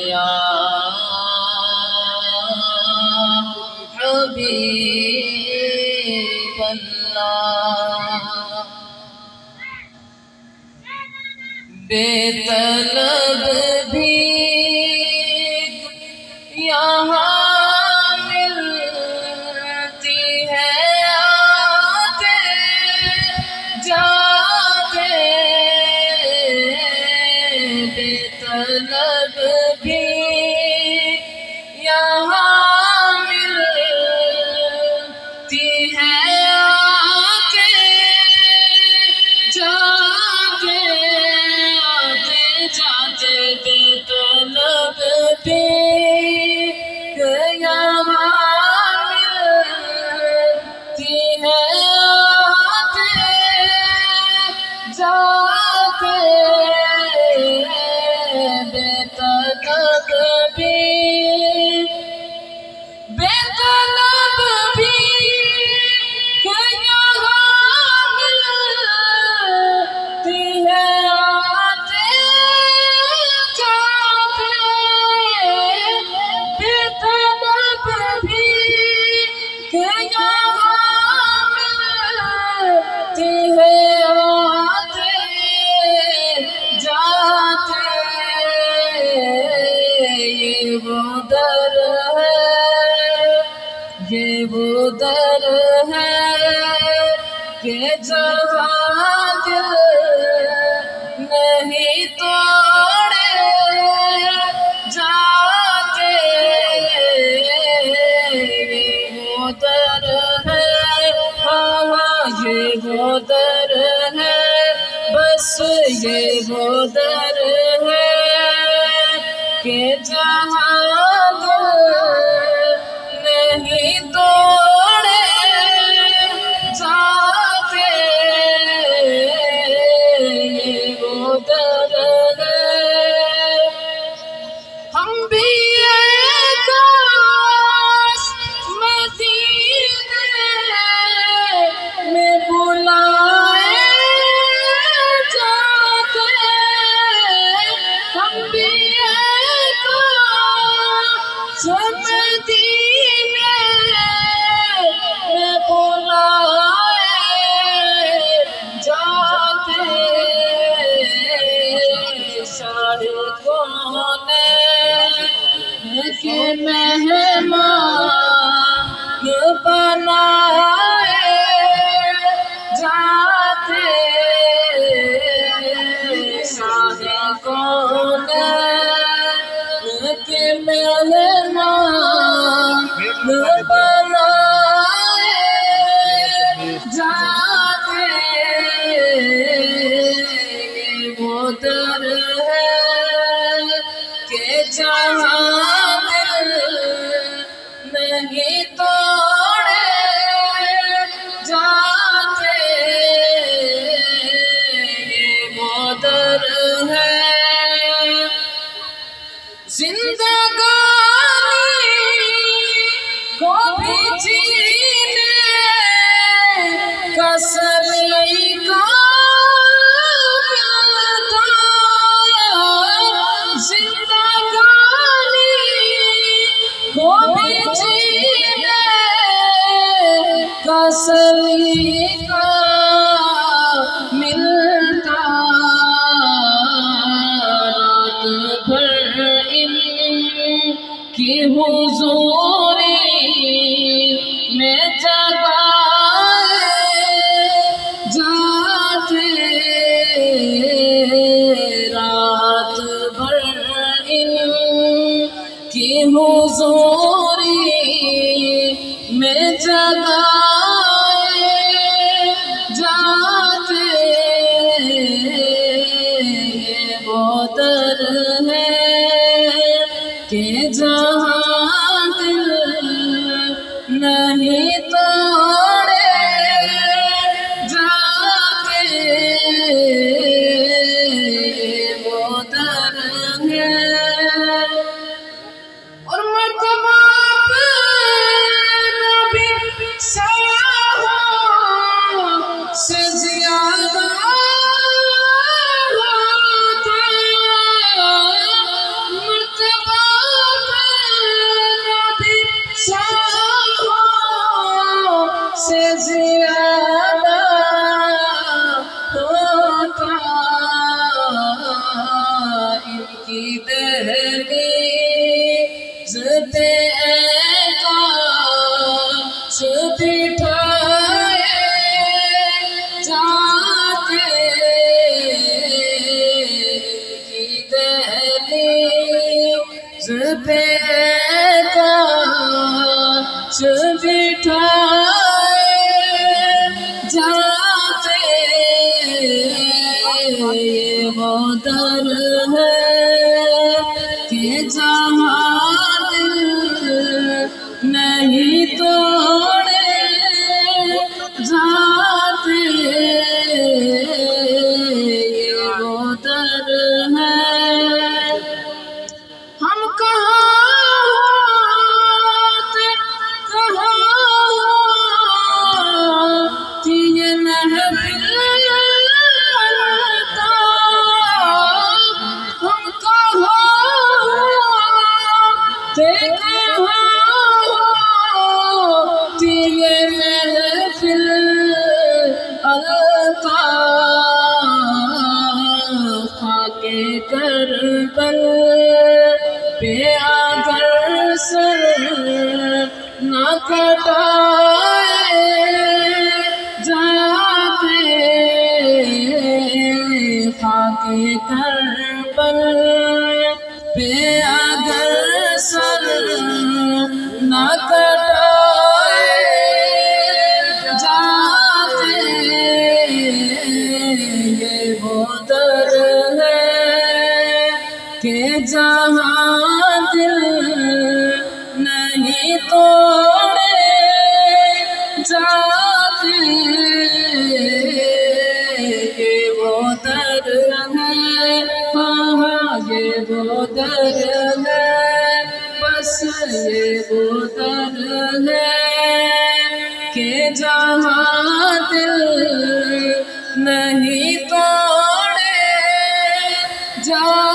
یا حبیب اللہ بے طلب بھی یہاں ملتی ہے آتے جاتے بے طلب بھی یہاں ملتی ہے آتے جاتے آتے جاتے بے طلب بھی یہ وہ در ہے کہ جہاں دل نہیں توڑے جاتے یہ وہ در ہے ہاں یہ وہ در ہے بس یہ وہ در ہے کہ جہاں نہیں توڑے جاتے یہ وہ در ہے ہم بھی کاش مدینے میں بلائے جاتے ہم بھی کاش مدینے کہ مہمان بنائے جاتے شاہ کون کہ مہمان بنائے جاتے وہ در ہے کہ جہاں نہیں توڑے جاتے یہ وہ در ہے زندگانی کو بھی جینے کا سلیقہ ملتا زندگانی کو بھی کا سلیقہ ملتا رات بھر ان کی حضوری میں جگائے جاتے رات بھر ان کی حضوری میں جگائے جاتے یہ وہ در ہے کہ جہاں دل نہیں توڑے جاتے یہ وہ در ہے اور مرتبہ سے زیادہ مرتبہ پہ کاش بٹھائے جاتے، یہ وہ در ہے کہ جہاں دل نہیں توڑے جاتے، یہ وہ در ہے۔ ہم کہاں ہوتے، کہاں ہوتی یہ محفل الطاف، ہم کہاں ہوتے، کہاں ہوتی یہ محفل الطاف، خاک کربل پہ اگر سر نہ کٹائے جاتے، خاک کربل پہ اگر سر نہ کٹائے جاتے، یہ وہ در ہے کہ جہاں دل نہیں توڑے جاتے، یہ وہ در ہے، ہاں ہاں یہ وہ در ہے، بس یہ وہ در ہے کہ جہاں دل نہیں توڑے جاتے۔